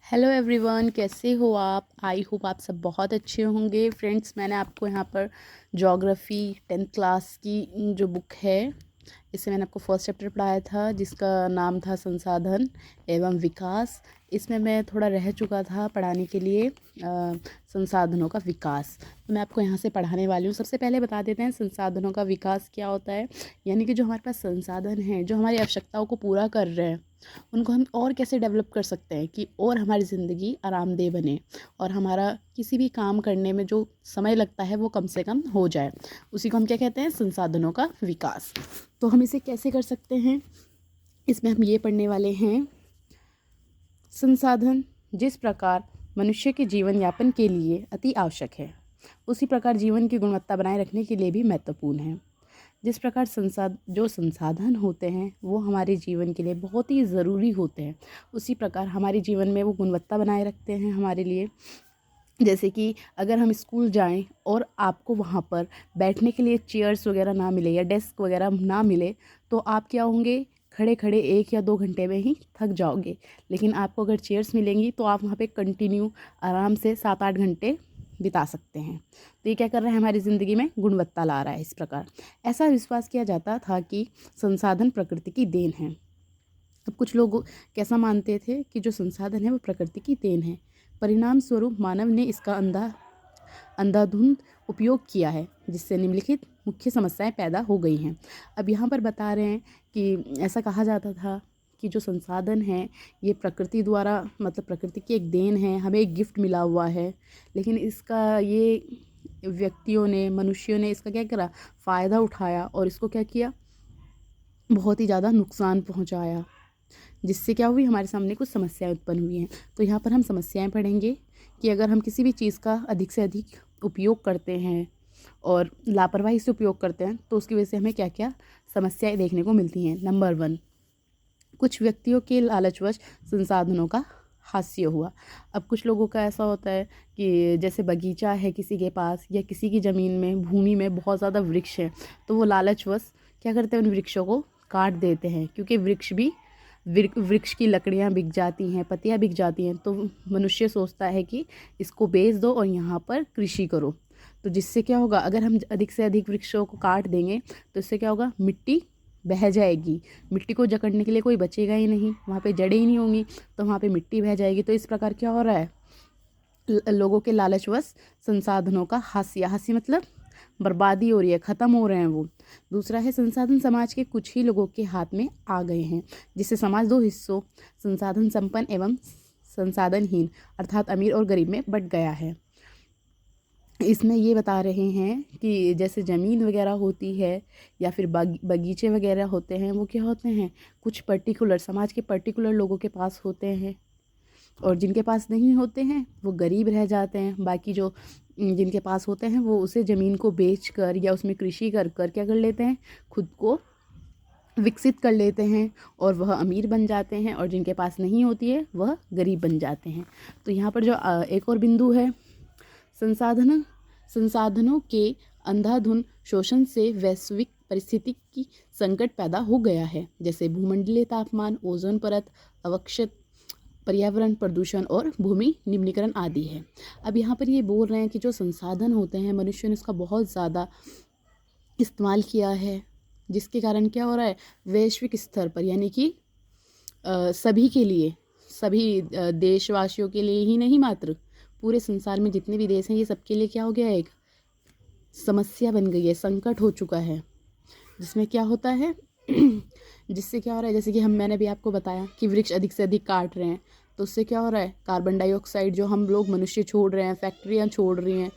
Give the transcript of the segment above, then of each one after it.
Hello everyone, कैसे हो आप? आई होप आप सब बहुत अच्छे होंगे। फ्रेंड्स, मैंने आपको यहाँ पर ज्योग्राफी 10th क्लास की जो बुक है, इससे मैंने आपको फर्स्ट चैप्टर पढ़ाया था जिसका नाम था संसाधन एवं विकास। इसमें मैं थोड़ा रह चुका था पढ़ाने के लिए संसाधनों का विकास, तो मैं आपको यहाँ से पढ़ाने वाली हूँ। सबसे पहले बता देते हैं संसाधनों का विकास क्या होता है। यानी कि जो हमारे पास संसाधन हैं, जो हमारी आवश्यकताओं को पूरा कर रहे हैं, उनको हम और कैसे डेवलप कर सकते हैं कि और हमारी ज़िंदगी आरामदेह बने और हमारा किसी भी काम करने में जो समय लगता है वो कम से कम हो जाए। उसी को हम क्या कहते हैं? संसाधनों का विकास। तो हम इसे कैसे कर सकते हैं? इसमें हम ये पढ़ने वाले हैं, संसाधन जिस प्रकार मनुष्य के जीवन यापन के लिए अति आवश्यक है, उसी प्रकार जीवन की गुणवत्ता बनाए रखने के लिए भी महत्वपूर्ण है। जिस प्रकार जो संसाधन होते हैं वो हमारे जीवन के लिए बहुत ही ज़रूरी होते हैं, उसी प्रकार हमारे जीवन में वो गुणवत्ता बनाए रखते हैं हमारे लिए। जैसे कि अगर हम स्कूल जाएं और आपको वहाँ पर बैठने के लिए चेयर्स वगैरह ना मिले या डेस्क वगैरह ना मिले, तो आप क्या होंगे? खड़े खड़े 1 या 2 घंटे में ही थक जाओगे। लेकिन आपको अगर चेयर्स मिलेंगी तो आप वहाँ पे कंटिन्यू आराम से 7-8 घंटे बिता सकते हैं। तो ये क्या कर रहा है? हमारी ज़िंदगी में गुणवत्ता ला रहा है। इस प्रकार ऐसा विश्वास किया जाता था कि संसाधन प्रकृति की देन है। अब कुछ लोग कैसा मानते थे कि जो संसाधन है वो प्रकृति की देन है, परिणाम स्वरूप मानव ने इसका अंधाधुंध उपयोग किया है, जिससे निम्नलिखित मुख्य समस्याएं पैदा हो गई हैं। अब यहाँ पर बता रहे हैं कि ऐसा कहा जाता था कि जो संसाधन है ये प्रकृति द्वारा, मतलब प्रकृति की एक देन है, हमें एक गिफ्ट मिला हुआ है। लेकिन इसका ये मनुष्यों ने इसका क्या करा? फ़ायदा उठाया और इसको क्या किया? बहुत ही ज़्यादा नुकसान पहुँचाया, जिससे क्या हुई? हमारे सामने कुछ समस्याएं उत्पन्न हुई हैं। तो यहाँ पर हम समस्याएं पढ़ेंगे कि अगर हम किसी भी चीज़ का अधिक से अधिक उपयोग करते हैं और लापरवाही से उपयोग करते हैं तो उसकी वजह से हमें क्या क्या समस्याएं देखने को मिलती हैं। नंबर 1, कुछ व्यक्तियों के लालचवश संसाधनों का हास्य हुआ। अब कुछ लोगों का ऐसा होता है कि जैसे बगीचा है किसी के पास या किसी की ज़मीन में, भूमि में बहुत ज़्यादा वृक्ष है, तो वो लालचवश क्या करते हैं? उन वृक्षों को काट देते हैं, क्योंकि वृक्ष की लकड़ियाँ बिक जाती हैं, पत्तियाँ बिक जाती हैं। तो मनुष्य सोचता है कि इसको बेच दो और यहाँ पर कृषि करो। तो जिससे क्या होगा? अगर हम अधिक से अधिक वृक्षों को काट देंगे तो इससे क्या होगा? मिट्टी बह जाएगी। मिट्टी को जकड़ने के लिए कोई बचेगा ही नहीं, वहाँ पे जड़ें ही नहीं होंगी, तो वहाँ पे मिट्टी बह जाएगी। तो इस प्रकार क्या हो रहा है? लोगों के लालचवश संसाधनों का हास्य मतलब बर्बादी हो रही है, ख़त्म हो रहे हैं वो। दूसरा है, संसाधन समाज के कुछ ही लोगों के हाथ में आ गए हैं, जिससे समाज 2 हिस्सों, संसाधन संपन्न एवं संसाधनहीन, अर्थात अमीर और गरीब में बंट गया है। इसमें ये बता रहे हैं कि जैसे ज़मीन वगैरह होती है या फिर बगीचे वगैरह होते हैं, वो क्या होते हैं? कुछ पर्टिकुलर समाज के पर्टिकुलर लोगों के पास होते हैं, और जिनके पास नहीं होते हैं वो गरीब रह जाते हैं। बाकी जो जिनके पास होते हैं वो उसे ज़मीन को बेच कर या उसमें कृषि कर कर क्या कर लेते हैं? खुद को विकसित कर लेते हैं और वह अमीर बन जाते हैं, और जिनके पास नहीं होती है वह गरीब बन जाते हैं। तो यहाँ पर जो एक और बिंदु है, संसाधनों के अंधाधुंध शोषण से वैश्विक परिस्थिति की संकट पैदा हो गया है, जैसे भूमंडलीय तापमान, ओजोन परत, अवक्षय, पर्यावरण प्रदूषण और भूमि निम्नीकरण आदि है। अब यहाँ पर ये बोल रहे हैं कि जो संसाधन होते हैं, मनुष्य ने उसका बहुत ज़्यादा इस्तेमाल किया है, जिसके कारण क्या हो रहा है? वैश्विक स्तर पर, यानी कि सभी के लिए, सभी देशवासियों के लिए ही नहीं, मात्र पूरे संसार में जितने भी देश हैं, ये सबके लिए क्या हो गया है? एक समस्या बन गई है, संकट हो चुका है। जिसमें क्या होता है? जिससे क्या हो रहा है? जैसे कि मैंने भी आपको बताया कि वृक्ष अधिक से अधिक काट रहे हैं, तो उससे क्या हो रहा है? कार्बन डाइऑक्साइड जो हम लोग मनुष्य छोड़ रहे हैं, फैक्ट्रियाँ छोड़ रही हैं,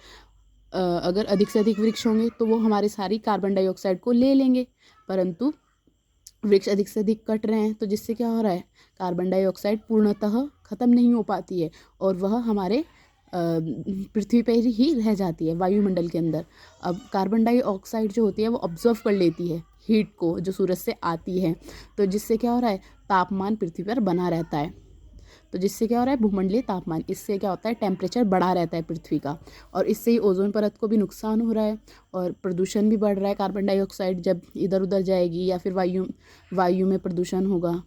अगर अधिक से अधिक वृक्ष होंगे तो वो हमारे सारी कार्बन डाइऑक्साइड को ले लेंगे, परंतु वृक्ष अधिक से अधिक कट रहे हैं, तो जिससे क्या हो रहा है? कार्बन डाइऑक्साइड पूर्णतः ख़त्म नहीं हो पाती है और वह हमारे पृथ्वी पर ही रह जाती है, वायुमंडल के अंदर। अब कार्बन डाइऑक्साइड जो होती है वो ऑब्जर्व कर लेती है हीट को जो सूरज से आती है, तो जिससे क्या हो रहा है? तापमान पृथ्वी पर बना रहता है। तो जिससे क्या हो रहा है? भूमंडलीय तापमान, इससे क्या होता है? टेम्परेचर बढ़ा रहता है पृथ्वी का, और इससे ही ओजोन परत को भी नुकसान हो रहा है और प्रदूषण भी बढ़ रहा है। कार्बन डाइऑक्साइड जब इधर उधर जाएगी या फिर वायु में प्रदूषण होगा,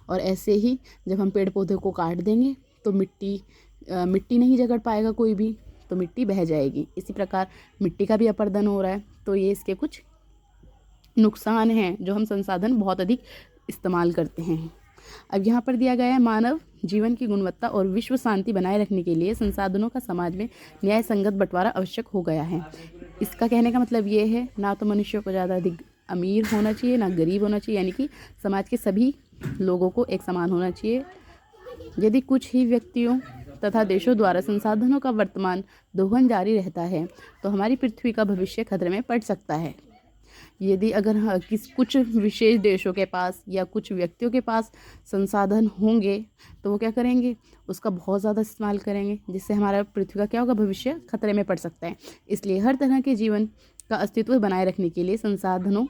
और ऐसे ही जब हम पेड़ पौधे को काट देंगे तो मिट्टी नहीं जगड़ पाएगा कोई भी, तो मिट्टी बह जाएगी। इसी प्रकार मिट्टी का भी अपरदन हो रहा है। तो ये इसके कुछ नुकसान हैं जो हम संसाधन बहुत अधिक इस्तेमाल करते हैं। अब यहाँ पर दिया गया है, मानव जीवन की गुणवत्ता और विश्व शांति बनाए रखने के लिए संसाधनों का समाज में न्याय संगत बंटवारा आवश्यक हो गया है। इसका कहने का मतलब ये है, ना तो मनुष्य को ज़्यादा अधिक अमीर होना चाहिए, ना गरीब होना चाहिए, यानी कि समाज के सभी लोगों को एक समान होना चाहिए। यदि कुछ ही व्यक्तियों तथा देशों द्वारा संसाधनों का वर्तमान दोहन जारी रहता है तो हमारी पृथ्वी का भविष्य खतरे में पड़ सकता है। यदि अगर कुछ विशेष देशों के पास या कुछ व्यक्तियों के पास संसाधन होंगे तो वो क्या करेंगे, उसका बहुत ज़्यादा इस्तेमाल करेंगे, जिससे हमारा पृथ्वी का क्या होगा, भविष्य खतरे में पड़ सकता है। इसलिए हर तरह के जीवन का अस्तित्व बनाए रखने के लिए संसाधनों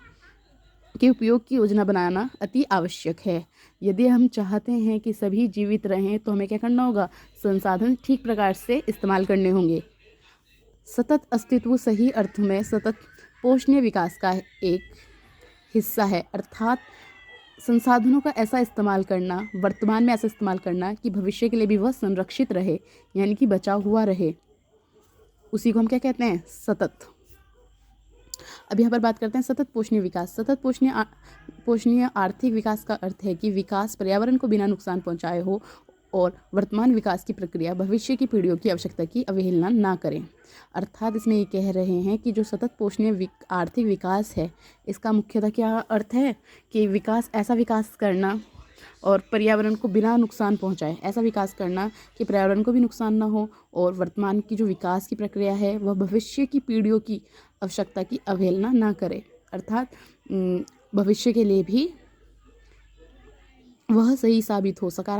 के उपयोग की योजना बनाना अति आवश्यक है। यदि हम चाहते हैं कि सभी जीवित रहें तो हमें क्या करना होगा, संसाधन ठीक प्रकार से इस्तेमाल करने होंगे। सतत अस्तित्व सही अर्थ में सतत पोषणीय विकास का एक हिस्सा है, अर्थात संसाधनों का ऐसा इस्तेमाल करना, वर्तमान में ऐसा इस्तेमाल करना कि भविष्य के लिए भी वह संरक्षित रहे, यानी कि बचा हुआ रहे। उसी को हम क्या कहते हैं, सतत। अब यहाँ पर बात करते हैं सतत पोषणीय विकास। सतत पोषणीय आर्थिक विकास का अर्थ है कि विकास पर्यावरण को बिना नुकसान पहुँचाए हो और वर्तमान विकास की प्रक्रिया भविष्य की पीढ़ियों की आवश्यकता की अवहेलना ना करें। अर्थात इसमें ये कह रहे हैं कि जो सतत पोषणीय आर्थिक विकास है, इसका मुख्यतः क्या अर्थ है कि ऐसा विकास करना और पर्यावरण को बिना नुकसान पहुंचाए, ऐसा विकास करना कि पर्यावरण को भी नुकसान ना हो और वर्तमान की जो विकास की प्रक्रिया है वह भविष्य की पीढ़ियों की आवश्यकता की अवहेलना ना करे। अर्थात भविष्य के लिए भी वह सही साबित हो, सकारात्मक